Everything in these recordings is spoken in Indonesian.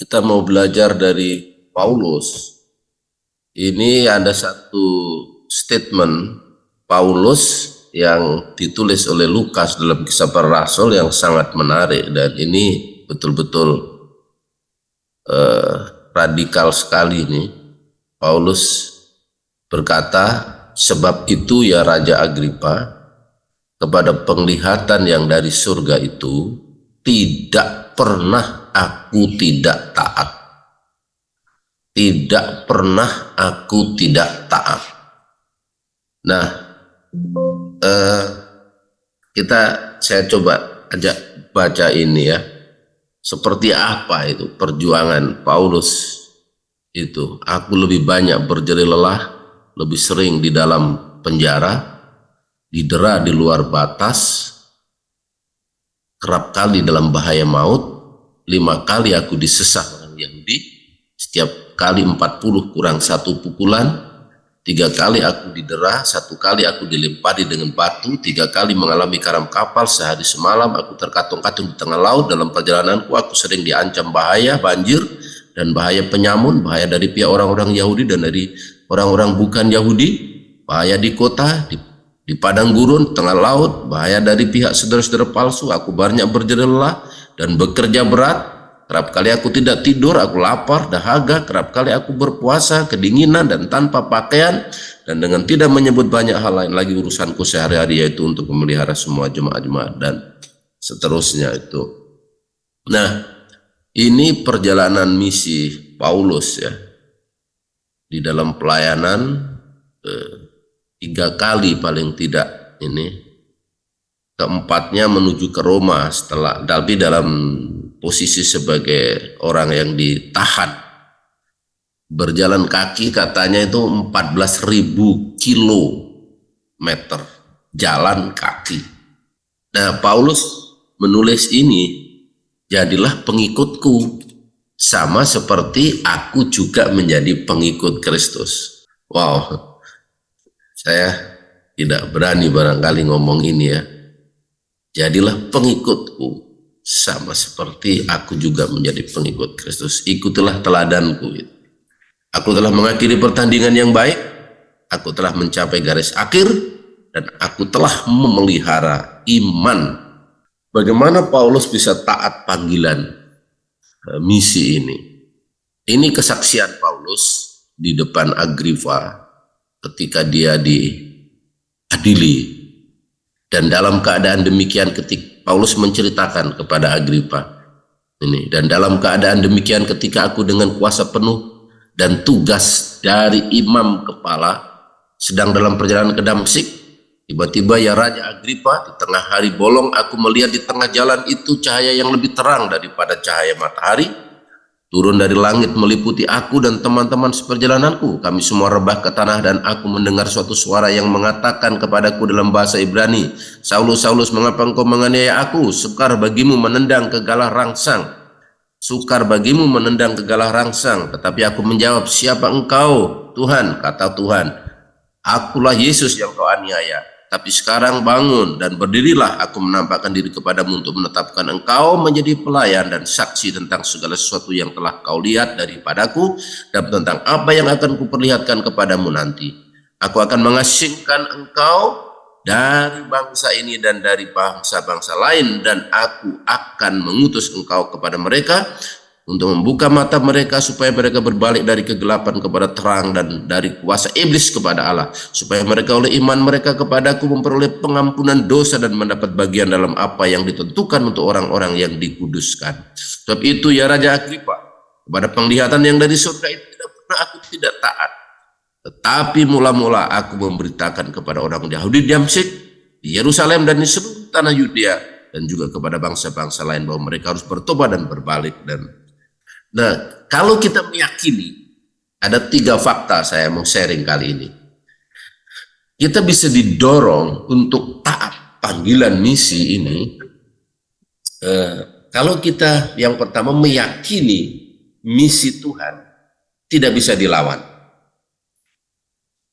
kita mau belajar dari Paulus. Ini ada satu statement Paulus yang ditulis oleh Lukas dalam Kisah Para Rasul yang sangat menarik, dan ini betul-betul radikal sekali. Ini Paulus berkata, sebab itu ya Raja Agripa, kepada penglihatan yang dari surga itu tidak pernah aku tidak taat. Tidak pernah aku tidak taat. Nah, saya coba ajak baca ini ya. Seperti apa itu perjuangan Paulus itu. Aku lebih banyak berjerih lelah, lebih sering di dalam penjara, didera di luar batas, kerap kali dalam bahaya maut, 5 kali aku disesat orang Yahudi, setiap kali 40 kurang 1 pukulan, 3 kali aku didera, 1 kali aku dilempari dengan batu, 3 kali mengalami karam kapal, sehari semalam aku terkatung-katung di tengah laut. Dalam perjalananku aku sering diancam bahaya banjir dan bahaya penyamun, bahaya dari pihak orang-orang Yahudi dan dari orang-orang bukan Yahudi, bahaya di kota, di padang gurun, tengah laut, bahaya dari pihak saudara-saudara palsu. Aku banyak berjerih lelah dan bekerja berat. Kerap kali aku tidak tidur, aku lapar, dahaga, kerap kali aku berpuasa, kedinginan dan tanpa pakaian, dan dengan tidak menyebut banyak hal lain lagi urusanku sehari-hari, yaitu untuk memelihara semua jemaat-jemaat dan seterusnya itu. Nah, ini perjalanan misi Paulus ya, di dalam pelayanan 3 kali paling tidak ini, keempatnya menuju ke Roma tapi dalam posisi sebagai orang yang ditahan, berjalan kaki katanya itu 14.000 kilometer jalan kaki. Nah, Paulus menulis ini, jadilah pengikutku sama seperti aku juga menjadi pengikut Kristus. Wow, saya tidak berani barangkali ngomong ini ya. Jadilah pengikutku sama seperti aku juga menjadi pengikut Kristus. Ikutilah teladanku. Aku telah mengakhiri pertandingan yang baik, aku telah mencapai garis akhir, dan aku telah memelihara iman. Bagaimana Paulus bisa taat panggilan misi ini? Ini kesaksian Paulus di depan Agripa ketika dia diadili. Dan dalam keadaan demikian, ketika Paulus menceritakan kepada Agripa ini, dan dalam keadaan demikian ketika aku dengan kuasa penuh dan tugas dari imam kepala sedang dalam perjalanan ke Damsyik, tiba-tiba ya Raja Agripa, di tengah hari bolong aku melihat di tengah jalan itu cahaya yang lebih terang daripada cahaya matahari turun dari langit meliputi aku dan teman-teman seperjalananku. Kami semua rebah ke tanah, dan aku mendengar suatu suara yang mengatakan kepadaku dalam bahasa Ibrani, Saulus, Saulus, mengapa engkau menganiaya aku? Sukar bagimu menendang ke galah rangsang. Sukar bagimu menendang ke galah rangsang. Tetapi aku menjawab, siapa engkau, Tuhan? Kata Tuhan, akulah Yesus yang kau aniaya. Tapi sekarang bangun dan berdirilah, aku menampakkan diri kepadamu untuk menetapkan engkau menjadi pelayan dan saksi tentang segala sesuatu yang telah kau lihat daripadaku, dan tentang apa yang akan kuperlihatkan kepadamu nanti. Aku akan mengasingkan engkau dari bangsa ini dan dari bangsa-bangsa lain, dan aku akan mengutus engkau kepada mereka untuk membuka mata mereka supaya mereka berbalik dari kegelapan kepada terang, dan dari kuasa iblis kepada Allah, supaya mereka oleh iman mereka kepadaku memperoleh pengampunan dosa dan mendapat bagian dalam apa yang ditentukan untuk orang-orang yang dikuduskan. Sebab itu ya Raja Agripa, kepada penglihatan yang dari surga itu tidak pernah aku tidak taat, tetapi mula-mula aku memberitakan kepada orang Yahudi di Damsyik, di Yerusalem dan di seluruh tanah Yudea, dan juga kepada bangsa-bangsa lain bahwa mereka harus bertobat dan berbalik. Nah, kalau kita meyakini, ada 3 fakta saya mau sharing kali ini. Kita bisa didorong untuk taat panggilan misi ini kalau kita yang pertama meyakini misi Tuhan tidak bisa dilawan.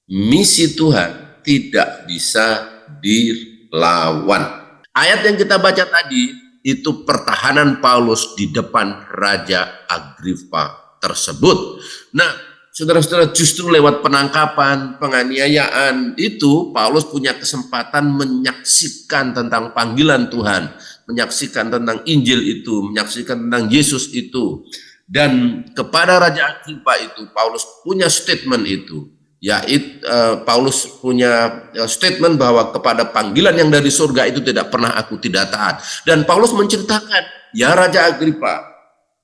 Misi Tuhan tidak bisa dilawan. Ayat yang kita baca tadi, itu pertahanan Paulus di depan Raja Agripa tersebut. Nah, saudara-saudara, justru lewat penangkapan, penganiayaan itu Paulus punya kesempatan menyaksikan tentang panggilan Tuhan, menyaksikan tentang Injil itu, menyaksikan tentang Yesus itu. Dan kepada Raja Agripa itu Paulus punya statement itu. Paulus punya statement bahwa kepada panggilan yang dari surga itu tidak pernah aku tidak taat. Dan Paulus menceritakan, ya Raja Agripa,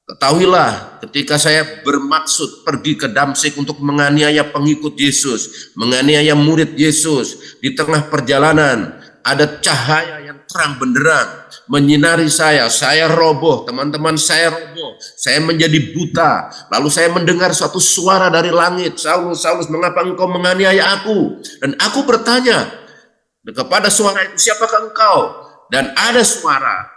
ketahuilah ketika saya bermaksud pergi ke Damsyik untuk menganiaya pengikut Yesus, menganiaya murid Yesus, di tengah perjalanan ada cahaya yang terang benderang menyinari saya roboh, teman-teman saya roboh, saya menjadi buta. Lalu saya mendengar suatu suara dari langit, Saulus, Saulus, mengapa engkau menganiaya aku? Dan aku bertanya kepada suara itu, siapakah engkau? Dan ada suara,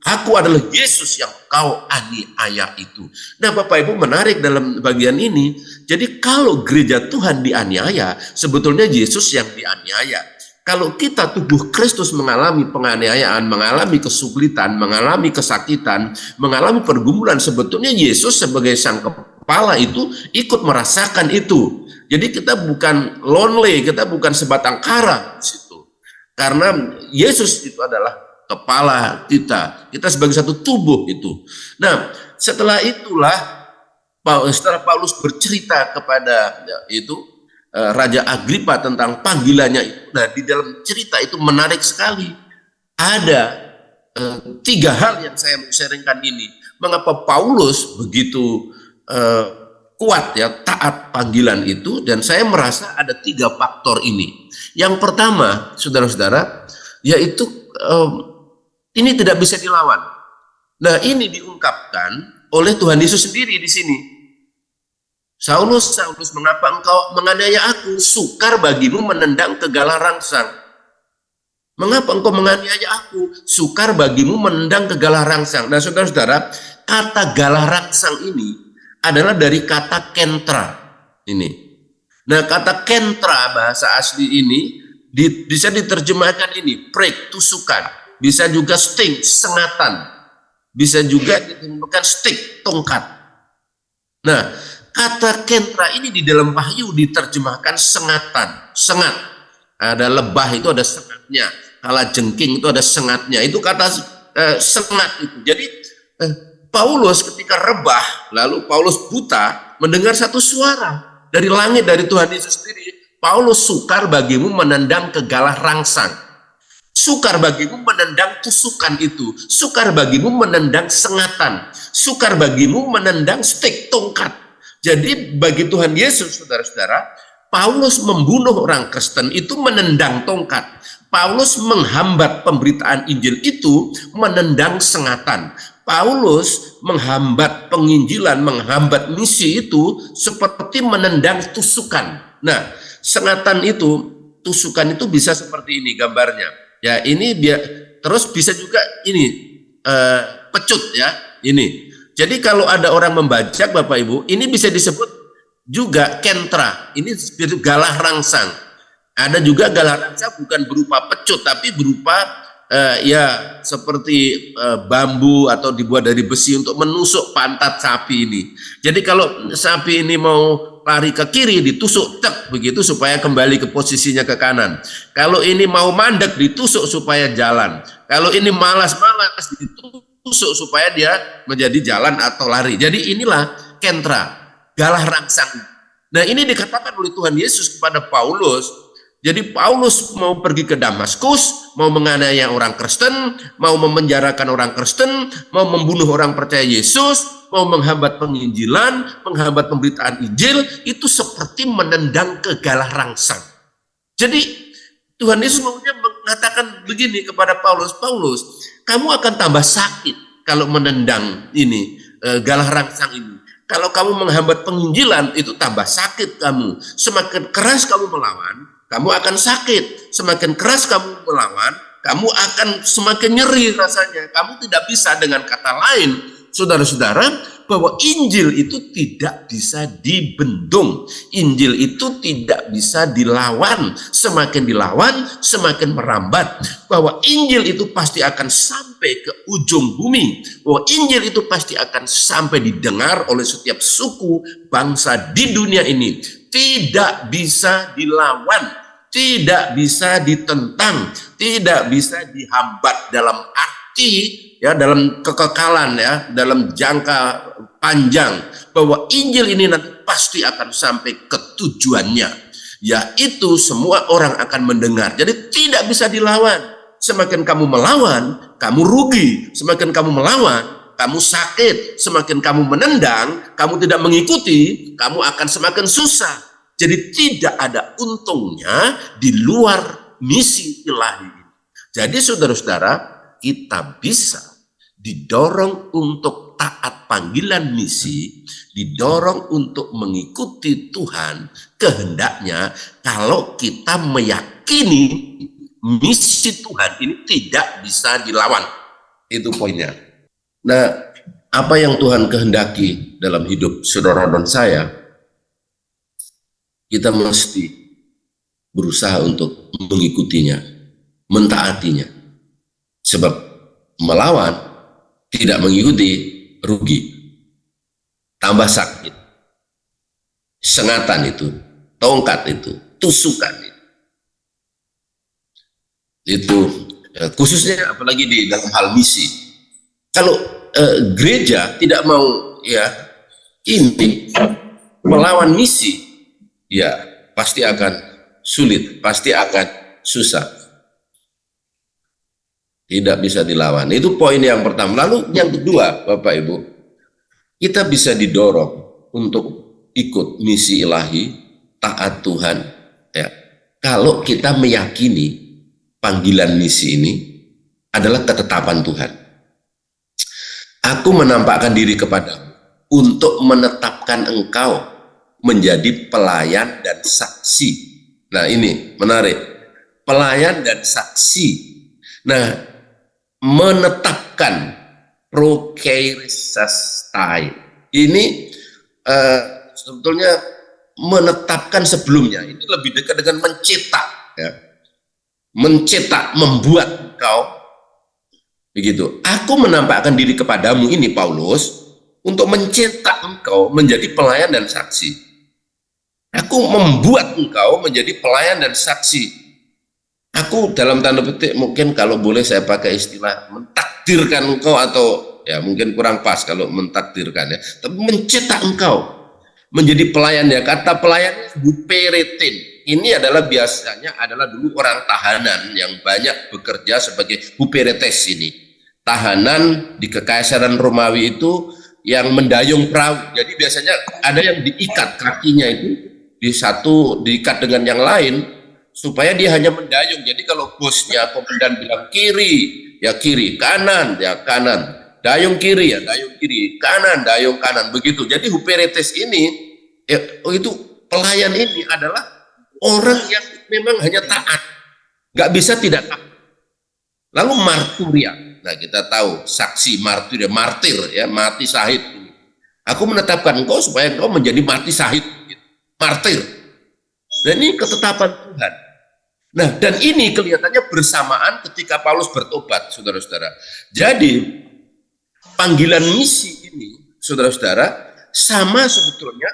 aku adalah Yesus yang kau aniaya itu. Nah, Bapak Ibu, menarik dalam bagian ini. Jadi kalau gereja Tuhan dianiaya, sebetulnya Yesus yang dianiaya. Kalau kita tubuh Kristus mengalami penganiayaan, mengalami kesulitan, mengalami kesakitan, mengalami pergumulan, sebetulnya Yesus sebagai sang kepala itu ikut merasakan itu. Jadi kita bukan lonely, kita bukan sebatang kara di situ. Karena Yesus itu adalah kepala kita. Kita sebagai satu tubuh itu. Nah, setelah itulah setelah Paulus bercerita kepada Raja Agripa tentang panggilannya itu. Nah, di dalam cerita itu menarik sekali. Ada 3 hal yang saya mau sharingkan ini. Mengapa Paulus begitu kuat ya taat panggilan itu, dan saya merasa ada 3 faktor ini. Yang pertama, saudara-saudara, yaitu ini tidak bisa dilawan. Nah, ini diungkapkan oleh Tuhan Yesus sendiri di sini. Saulus, Saulus, mengapa engkau menganiaya aku? Sukar bagimu menendang kegalah rangsang. Mengapa engkau menganiaya aku? Sukar bagimu menendang kegalah rangsang. Nah, saudara-saudara, kata galah rangsang ini adalah dari kata kentra. Ini. Nah, kata kentra bahasa asli ini bisa diterjemahkan ini, prick, tusukan. Bisa juga sting, sengatan. Bisa juga diterjemahkan stick, tongkat. Nah, kata kentra ini di dalam Wahyu diterjemahkan sengatan, sengat. Ada lebah itu ada sengatnya, kala jengking itu ada sengatnya. Itu kata sengat itu. Jadi Paulus ketika rebah, lalu Paulus buta, mendengar satu suara dari langit, dari Tuhan Yesus sendiri. Paulus, sukar bagimu menendang kegalah rangsang. Sukar bagimu menendang tusukan itu. Sukar bagimu menendang sengatan. Sukar bagimu menendang stik, tongkat. Jadi bagi Tuhan Yesus, saudara-saudara, Paulus membunuh orang Kristen itu menendang tongkat. Paulus menghambat pemberitaan Injil itu menendang sengatan. Paulus menghambat penginjilan, menghambat misi itu seperti menendang tusukan. Nah, sengatan itu, tusukan itu bisa seperti ini gambarnya. Ya, ini dia. Terus bisa juga ini pecut ya, ini. Jadi kalau ada orang membajak, Bapak Ibu, ini bisa disebut juga kentra. Ini galah rangsang. Ada juga galah rangsang bukan berupa pecut, tapi berupa seperti bambu atau dibuat dari besi untuk menusuk pantat sapi ini. Jadi kalau sapi ini mau lari ke kiri, ditusuk tek begitu supaya kembali ke posisinya ke kanan. Kalau ini mau mandek, ditusuk supaya jalan. Kalau ini malas-malas, ditusuk supaya dia menjadi jalan atau lari. Jadi inilah kentra, galah rangsang. Nah, ini dikatakan oleh Tuhan Yesus kepada Paulus. Jadi Paulus mau pergi ke Damaskus, mau menganiaya orang Kristen, mau memenjarakan orang Kristen, mau membunuh orang percaya Yesus, mau menghambat penginjilan, menghambat pemberitaan Injil, itu seperti menendang kegalah rangsang. Jadi Tuhan Yesus maunya mengatakan begini kepada Paulus, Paulus, kamu akan tambah sakit kalau menendang ini, galah rangsang ini. Kalau kamu menghambat penginjilan, itu tambah sakit kamu. Semakin keras kamu melawan, kamu akan sakit. Semakin keras kamu melawan, kamu akan semakin nyeri rasanya. Kamu tidak bisa, dengan kata lain, saudara-saudara, bahwa Injil itu tidak bisa dibendung. Injil itu tidak bisa dilawan. Semakin dilawan, semakin merambat. Bahwa Injil itu pasti akan sampai ke ujung bumi. Bahwa Injil itu pasti akan sampai didengar oleh setiap suku, bangsa di dunia ini. Tidak bisa dilawan, tidak bisa ditentang, tidak bisa dihambat dalam arti ya, dalam kekekalan ya, dalam jangka panjang, bahwa Injil ini nanti pasti akan sampai ke tujuannya, yaitu semua orang akan mendengar. Jadi tidak bisa dilawan. Semakin kamu melawan, kamu rugi. Semakin kamu melawan, kamu sakit. Semakin kamu menendang, kamu tidak mengikuti, kamu akan semakin susah. Jadi tidak ada untungnya di luar misi ilahi ini. Jadi saudara-saudara, kita bisa didorong untuk taat panggilan misi, didorong untuk mengikuti Tuhan kehendaknya, kalau kita meyakini misi Tuhan ini tidak bisa dilawan. Itu poinnya. Nah, apa yang Tuhan kehendaki dalam hidup saudara dan saya, kita mesti berusaha untuk mengikutinya, mentaatinya. Sebab melawan, tidak mengikuti, rugi. Tambah sakit. Sengatan itu, tongkat itu, tusukan itu. Itu khususnya apalagi di dalam hal misi. Kalau gereja tidak mau ya ini melawan misi, ya pasti akan sulit, pasti akan susah, tidak bisa dilawan. Itu poin yang pertama. Lalu yang kedua, Bapak Ibu, kita bisa didorong untuk ikut misi ilahi, taat Tuhan ya, kalau kita meyakini panggilan misi ini adalah ketetapan Tuhan. Aku menampakkan diri kepadamu untuk menetapkan engkau menjadi pelayan dan saksi. Nah ini menarik, pelayan dan saksi. Nah, menetapkan prokeirastai ini sebetulnya menetapkan sebelumnya. Ini lebih dekat dengan mencetak ya. Mencetak, membuat engkau begitu. Aku menampakkan diri kepadamu ini Paulus untuk mencetak engkau menjadi pelayan dan saksi. Aku membuat engkau menjadi pelayan dan saksi. Aku dalam tanda petik mungkin kalau boleh saya pakai istilah mentakdirkan engkau, atau ya mungkin kurang pas kalau mentakdirkan ya, tapi mencetak engkau menjadi pelayan ya. Kata pelayan huperetin ini adalah biasanya adalah dulu orang tahanan yang banyak bekerja sebagai huperetes ini. Tahanan di Kekaisaran Romawi itu yang mendayung perahu. Jadi biasanya ada yang diikat kakinya itu, diikat dengan yang lain supaya dia hanya mendayung. Jadi kalau bosnya komandan bilang kiri ya kiri, kanan ya kanan, dayung kiri ya dayung kiri, kanan dayung kanan, begitu. Jadi huperetes ini ya, itu pelayan ini adalah orang yang memang hanya taat, nggak bisa tidak taat. Lalu marturia, nah kita tahu saksi marturia, martir ya, mati syahid. Aku menetapkan engkau supaya engkau menjadi mati syahid, martir. Dan ini ketetapan Tuhan. Nah, dan ini kelihatannya bersamaan ketika Paulus bertobat, saudara-saudara. Jadi panggilan misi ini, saudara-saudara, sama sebetulnya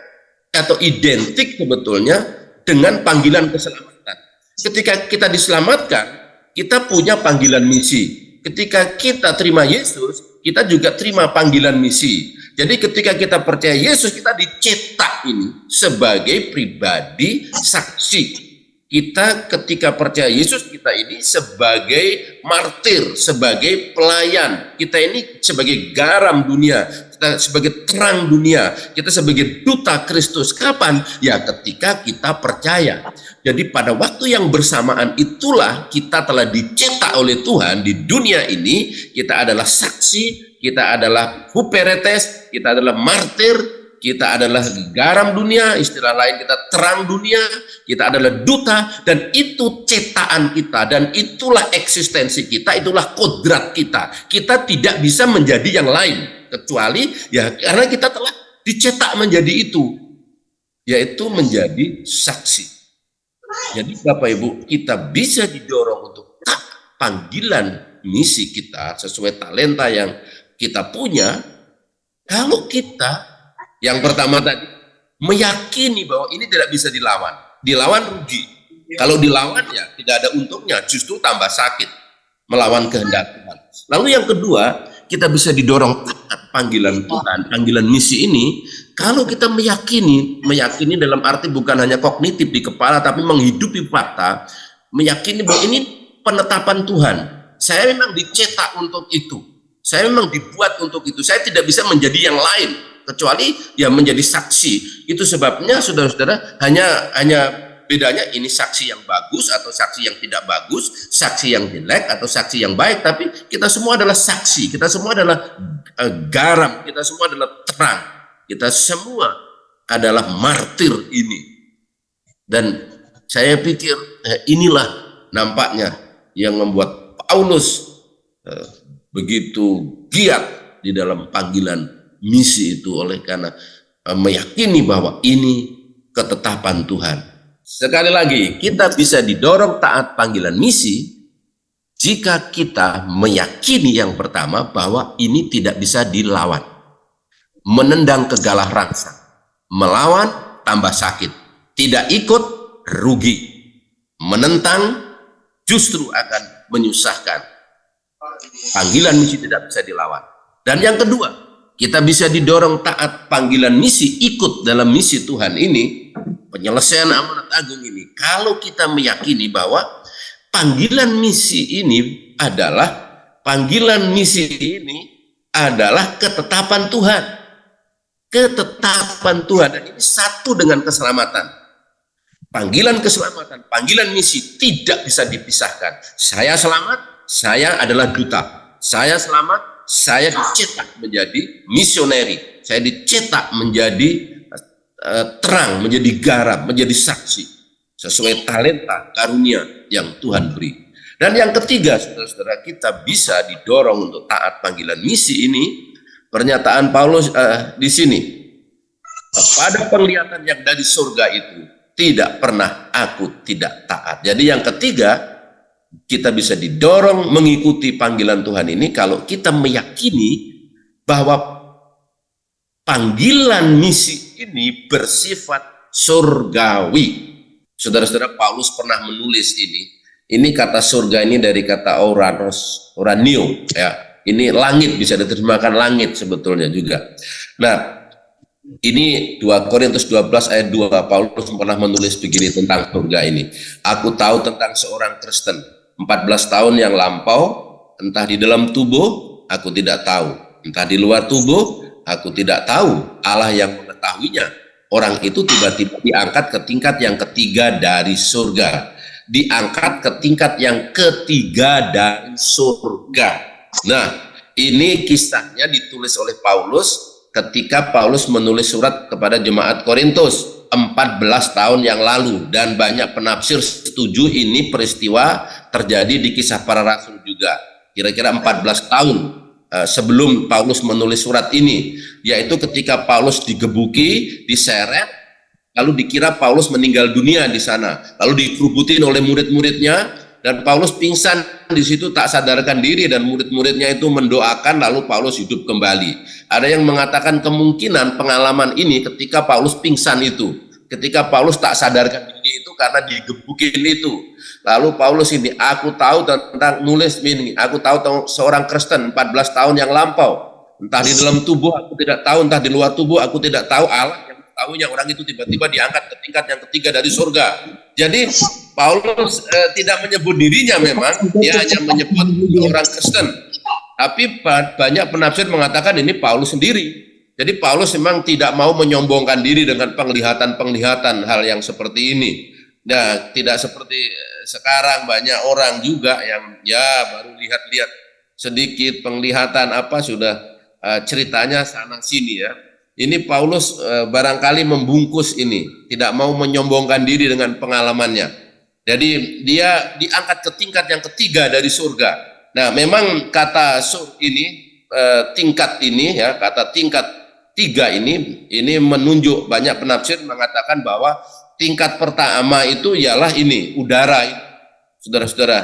atau identik sebetulnya dengan panggilan keselamatan. Ketika kita diselamatkan, kita punya panggilan misi. Ketika kita terima Yesus, kita juga terima panggilan misi. Jadi ketika kita percaya Yesus, kita dicetak ini sebagai pribadi saksi. Kita ketika percaya Yesus, kita ini sebagai martir, sebagai pelayan. Kita ini sebagai garam dunia, kita sebagai terang dunia, kita sebagai duta Kristus. Kapan? Ya ketika kita percaya. Jadi pada waktu yang bersamaan itulah kita telah dicetak oleh Tuhan di dunia ini. Kita adalah saksi, kita adalah huperetes, kita adalah martir, kita adalah garam dunia, istilah lain kita terang dunia, kita adalah duta, dan itu cetakan kita, dan itulah eksistensi kita, itulah kodrat kita. Kita tidak bisa menjadi yang lain. kecuali ya karena kita telah dicetak menjadi itu, yaitu menjadi saksi. Jadi Bapak Ibu, kita bisa didorong untuk panggilan misi kita sesuai talenta yang kita punya kalau kita yang pertama tadi meyakini bahwa ini tidak bisa dilawan. Dilawan rugi. Kalau dilawan ya tidak ada untungnya, justru tambah sakit melawan kehendak Tuhan. Lalu yang kedua, kita bisa didorong taat panggilan Tuhan, panggilan misi ini kalau kita meyakini dalam arti bukan hanya kognitif di kepala tapi menghidupi fakta, meyakini bahwa ini penetapan Tuhan. Saya memang dicetak untuk itu. Saya memang dibuat untuk itu. Saya tidak bisa menjadi yang lain kecuali ya menjadi saksi. Itu sebabnya saudara-saudara hanya bedanya ini saksi yang bagus atau saksi yang tidak bagus, saksi yang jelek atau saksi yang baik, tapi kita semua adalah saksi, kita semua adalah garam, kita semua adalah terang, kita semua adalah martir ini. Dan saya pikir inilah nampaknya yang membuat Paulus begitu giat di dalam panggilan misi itu, oleh karena meyakini bahwa ini ketetapan Tuhan. Sekali lagi, kita bisa didorong taat panggilan misi jika kita meyakini yang pertama bahwa ini tidak bisa dilawan. Menendang kegalah rangsang, melawan tambah sakit, tidak ikut rugi, menentang justru akan menyusahkan. Panggilan misi tidak bisa dilawan. Dan yang kedua, kita bisa didorong taat panggilan misi, ikut dalam misi Tuhan ini, penyelesaian amanat agung ini, kalau kita meyakini bahwa panggilan misi ini adalah ketetapan Tuhan. Ketetapan Tuhan, dan ini satu dengan keselamatan. Panggilan keselamatan, panggilan misi tidak bisa dipisahkan. Saya selamat, saya adalah duta. Saya selamat, saya dicetak menjadi misioneri. Saya dicetak menjadi terang, menjadi garam, menjadi saksi sesuai talenta karunia yang Tuhan beri. Dan yang ketiga, saudara-saudara, kita bisa didorong untuk taat panggilan misi ini. Pernyataan Paulus di sini, kepada penglihatan yang dari surga itu tidak pernah aku tidak taat. Jadi yang ketiga, kita bisa didorong mengikuti panggilan Tuhan ini kalau kita meyakini bahwa panggilan misi ini bersifat surgawi. Saudara-saudara, Paulus pernah menulis ini. Ini kata surga ini dari kata uranio, ya. Ini langit, bisa diterjemahkan langit sebetulnya juga. Nah, ini 2 Korintus 12 ayat 2, Paulus pernah menulis begini tentang surga ini. Aku tahu tentang seorang Kristen 14 tahun yang lampau, entah di dalam tubuh aku tidak tahu, entah di luar tubuh aku tidak tahu, Allah yang mengetahuinya. Orang itu tiba-tiba diangkat ke tingkat yang ketiga dari surga. Diangkat ke tingkat yang ketiga dari surga. Nah, ini kisahnya ditulis oleh Paulus ketika Paulus menulis surat kepada jemaat Korintus 14 tahun yang lalu. Dan banyak penafsir setuju ini peristiwa terjadi di Kisah Para Rasul juga. Kira-kira 14 tahun sebelum Paulus menulis surat ini, yaitu ketika Paulus digebuki, diseret, lalu dikira Paulus meninggal dunia di sana, lalu dikerubutin oleh murid-muridnya, dan Paulus pingsan di situ, tak sadarkan diri, dan murid-muridnya itu mendoakan, lalu Paulus hidup kembali. Ada yang mengatakan kemungkinan pengalaman ini ketika Paulus pingsan itu, ketika Paulus tak sadarkan diri itu karena digebukin itu. Lalu Paulus ini, aku tahu tentang nulis ini, aku tahu seorang Kristen 14 tahun yang lampau, entah di dalam tubuh aku tidak tahu, entah di luar tubuh aku tidak tahu, Allah yang tahunya. Orang itu tiba-tiba diangkat ke tingkat yang ketiga dari surga. Jadi Paulus tidak menyebut dirinya, memang dia hanya menyebut orang Kristen, tapi banyak penafsir mengatakan ini Paulus sendiri. Jadi Paulus memang tidak mau menyombongkan diri dengan penglihatan hal yang seperti ini. Nah, tidak seperti sekarang banyak orang juga yang ya baru lihat-lihat sedikit penglihatan apa sudah ceritanya sana sini ya. Ini Paulus barangkali membungkus ini, tidak mau menyombongkan diri dengan pengalamannya. Jadi dia diangkat ke tingkat yang ketiga dari surga. Nah, memang kata sur ini tingkat ini ya, kata tingkat 3 ini menunjuk, banyak penafsir mengatakan bahwa tingkat pertama itu ialah ini udara, saudara-saudara,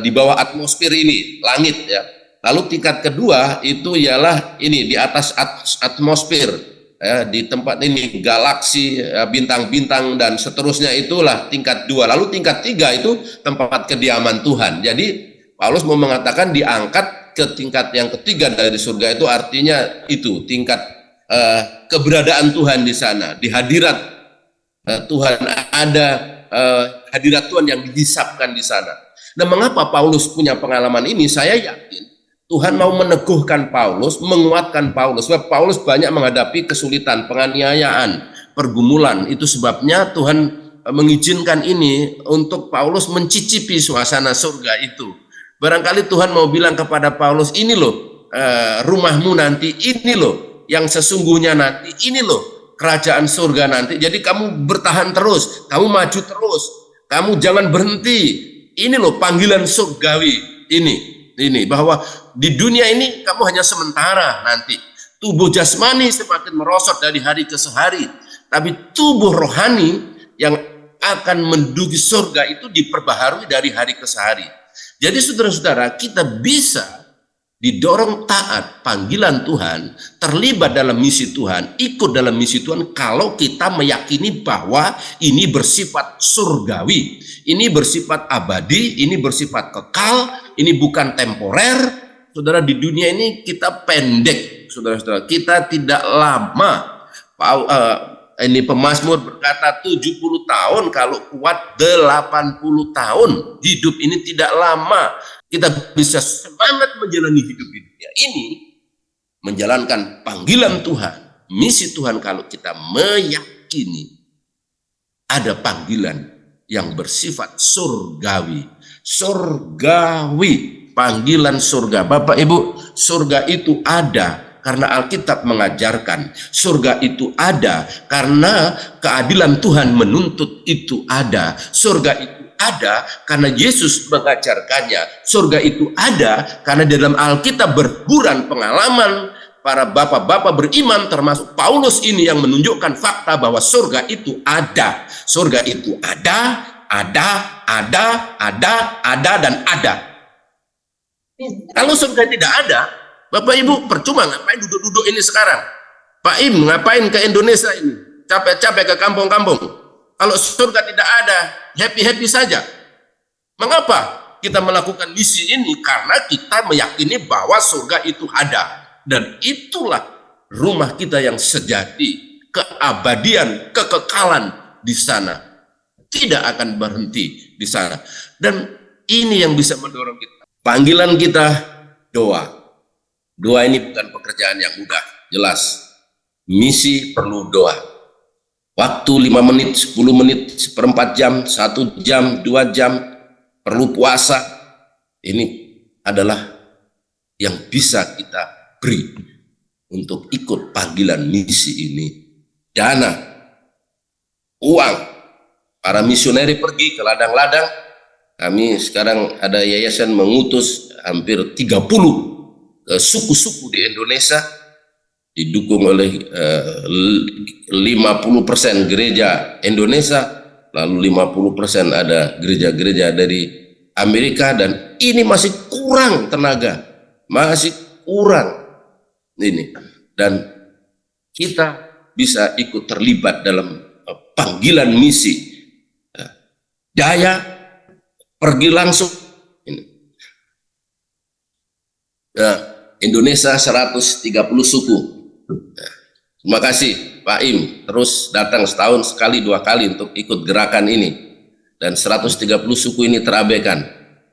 di bawah atmosfer ini langit ya. Lalu tingkat kedua itu ialah ini di atas atmosfer ya, di tempat ini galaksi, bintang-bintang dan seterusnya, itulah tingkat 2. Lalu tingkat 3 itu tempat kediaman Tuhan. Jadi Paulus mau mengatakan diangkat ke tingkat yang ketiga dari surga, itu artinya itu tingkat keberadaan Tuhan di sana, di hadirat Tuhan, ada hadirat Tuhan yang dihisapkan di sana. Nah, mengapa Paulus punya pengalaman ini? Saya yakin Tuhan mau meneguhkan Paulus, menguatkan Paulus, sebab Paulus banyak menghadapi kesulitan, penganiayaan, pergumulan. Itu sebabnya Tuhan mengizinkan ini untuk Paulus mencicipi suasana surga itu. Barangkali Tuhan mau bilang kepada Paulus, ini loh rumahmu nanti, ini loh yang sesungguhnya nanti, ini loh kerajaan surga nanti. Jadi kamu bertahan terus, kamu maju terus, kamu jangan berhenti. Ini loh panggilan surgawi ini bahwa di dunia ini kamu hanya sementara nanti. Tubuh jasmani semakin merosot dari hari ke hari, tapi tubuh rohani yang akan menduduki surga itu diperbaharui dari hari ke hari. Jadi saudara-saudara, kita bisa didorong taat panggilan Tuhan, terlibat dalam misi Tuhan, ikut dalam misi Tuhan kalau kita meyakini bahwa ini bersifat surgawi, ini bersifat abadi, ini bersifat kekal, ini bukan temporer. Saudara, di dunia ini kita pendek, saudara-saudara, kita tidak lama. Ini pemazmur berkata 70 tahun, kalau kuat 80 tahun. Hidup ini tidak lama. Kita bisa semangat menjalani hidup di dunia ini, menjalankan panggilan Tuhan, misi Tuhan, kalau kita meyakini ada panggilan yang bersifat surgawi. Surgawi, panggilan surga. Bapak Ibu, surga itu ada karena Alkitab mengajarkan. Surga itu ada karena keadilan Tuhan menuntut itu ada. Surga itu ada karena Yesus mengajarkannya. Surga itu ada karena dalam Alkitab berburan pengalaman para bapak-bapak beriman, termasuk Paulus ini, yang menunjukkan fakta bahwa surga itu ada. Surga itu ada, dan ada. Kalau surga tidak ada, Bapak Ibu percuma, ngapain duduk-duduk ini sekarang? Pak Im, ngapain ke Indonesia ini? Capek-capek ke kampung-kampung. Kalau surga tidak ada, happy-happy saja. Mengapa kita melakukan misi ini? Karena kita meyakini bahwa surga itu ada. Dan itulah rumah kita yang sejati, keabadian, kekekalan di sana. Tidak akan berhenti di sana. Dan ini yang bisa mendorong kita. Panggilan kita doa. Doa ini bukan pekerjaan yang mudah, jelas. Misi perlu doa. Waktu 5 menit, 10 menit, seperempat jam, 1 jam, 2 jam, perlu puasa. Ini adalah yang bisa kita beri untuk ikut panggilan misi ini. Dana, uang, para misioneri pergi ke ladang-ladang. Kami sekarang ada yayasan mengutus hampir 30 suku-suku di Indonesia, didukung oleh 50% gereja Indonesia, lalu 50% ada gereja-gereja dari Amerika, dan ini masih kurang tenaga, masih kurang ini, dan kita bisa ikut terlibat dalam panggilan misi. Daya pergi langsung ini. Indonesia 130 suku. Terima kasih Pak Im, terus datang setahun sekali 2 kali untuk ikut gerakan ini. Dan 130 suku ini terabaikan,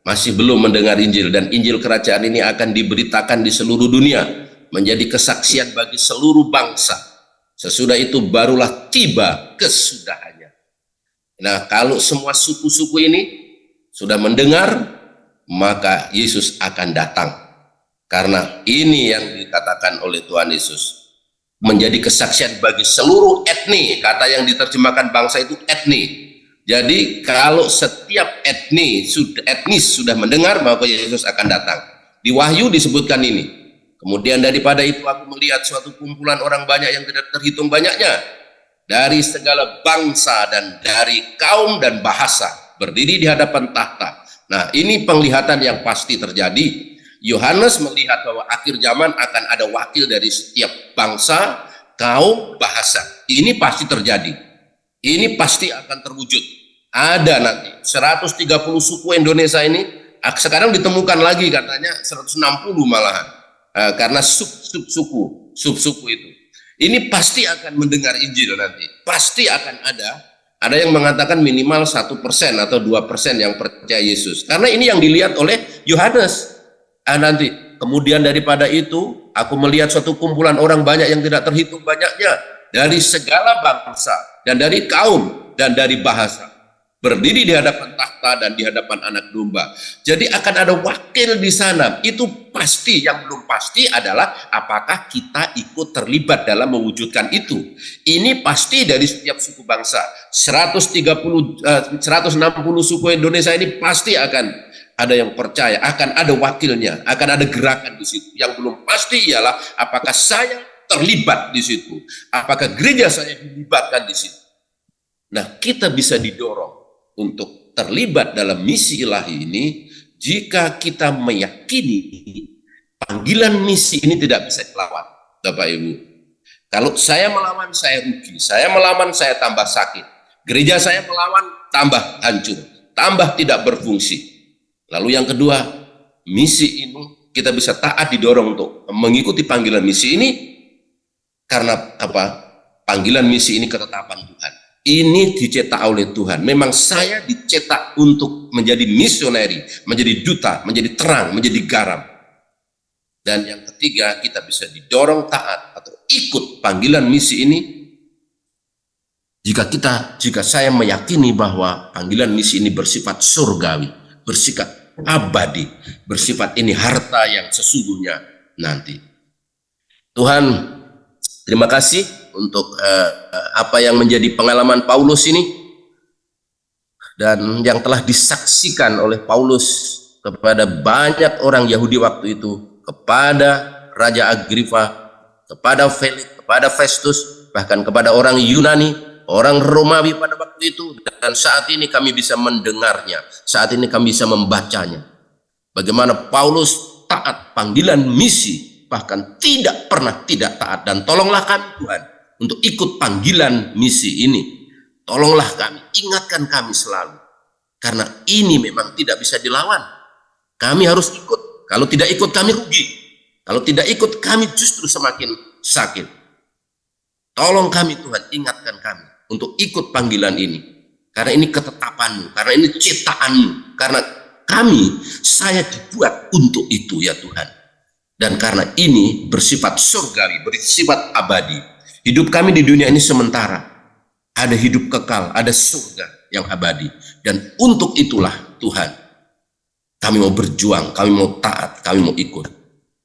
masih belum mendengar Injil, dan Injil kerajaan ini akan diberitakan di seluruh dunia, menjadi kesaksian bagi seluruh bangsa. Sesudah itu barulah tiba kesudahannya. Nah, kalau semua suku-suku ini sudah mendengar, maka Yesus akan datang. Karena ini yang dikatakan oleh Tuhan Yesus, menjadi kesaksian bagi seluruh etni. Kata yang diterjemahkan bangsa itu etni. Jadi kalau setiap etnis sudah mendengar, maka Yesus akan datang. Di Wahyu disebutkan ini, Kemudian daripada itu aku melihat suatu kumpulan orang banyak yang tidak terhitung banyaknya, dari segala bangsa dan dari kaum dan bahasa, berdiri di hadapan tahta. Nah, ini penglihatan yang pasti terjadi. Yohanes melihat bahwa akhir zaman akan ada wakil dari setiap bangsa, kaum, bahasa. Ini pasti terjadi. Ini pasti akan terwujud. Ada nanti 130 suku Indonesia ini, sekarang ditemukan lagi katanya 160 malahan. Karena sub-suku itu. Ini pasti akan mendengar Injil nanti. Pasti akan ada yang mengatakan minimal 1% atau 2% yang percaya Yesus. Karena ini yang dilihat oleh Yohanes. Nanti kemudian daripada itu aku melihat suatu kumpulan orang banyak yang tidak terhitung banyaknya, dari segala bangsa dan dari kaum dan dari bahasa, berdiri di hadapan tahta dan di hadapan Anak Domba. Jadi akan ada wakil di sana. Itu pasti. Yang belum pasti adalah apakah kita ikut terlibat dalam mewujudkan itu. Ini pasti dari setiap suku bangsa. 160 suku Indonesia ini pasti akan ada yang percaya, akan ada wakilnya, akan ada gerakan di situ. Yang belum pasti ialah apakah saya terlibat di situ, apakah gereja saya dilibatkan di situ. Nah, kita bisa didorong untuk terlibat dalam misi ilahi ini jika kita meyakini panggilan misi ini tidak bisa dilawan, Bapak Ibu. Kalau saya melawan, saya rugi. Saya melawan, saya tambah sakit. Gereja saya melawan, tambah hancur, tambah tidak berfungsi. Lalu yang kedua, misi ini kita bisa taat, didorong untuk mengikuti panggilan misi ini karena apa? Panggilan misi ini ketetapan Tuhan. Ini dicetak oleh Tuhan. Memang saya dicetak untuk menjadi misioneri, menjadi duta, menjadi terang, menjadi garam. Dan yang ketiga, kita bisa didorong taat atau ikut panggilan misi ini jika saya meyakini bahwa panggilan misi ini bersifat surgawi, bersifat abadi, bersifat ini harta yang sesungguhnya nanti. Tuhan, terima kasih untuk apa yang menjadi pengalaman Paulus ini dan yang telah disaksikan oleh Paulus kepada banyak orang Yahudi waktu itu, kepada Raja Agripa, kepada Felix, kepada Festus, bahkan kepada orang Yunani, orang Romawi pada waktu itu. Dan saat ini kami bisa mendengarnya, saat ini kami bisa membacanya. Bagaimana Paulus taat panggilan misi, bahkan tidak pernah tidak taat. Dan tolonglah kami Tuhan untuk ikut panggilan misi ini. Tolonglah kami, ingatkan kami selalu. Karena ini memang tidak bisa dilawan. Kami harus ikut. Kalau tidak ikut kami rugi. Kalau tidak ikut kami justru semakin sakit. Tolong kami Tuhan, ingatkan kami untuk ikut panggilan ini. Karena ini ketetapan-Mu, karena ini ciptaan-Mu, karena saya dibuat untuk itu ya Tuhan. Dan karena ini bersifat surgawi, bersifat abadi. Hidup kami di dunia ini sementara. Ada hidup kekal, ada surga yang abadi. Dan untuk itulah Tuhan, kami mau berjuang, kami mau taat, kami mau ikut.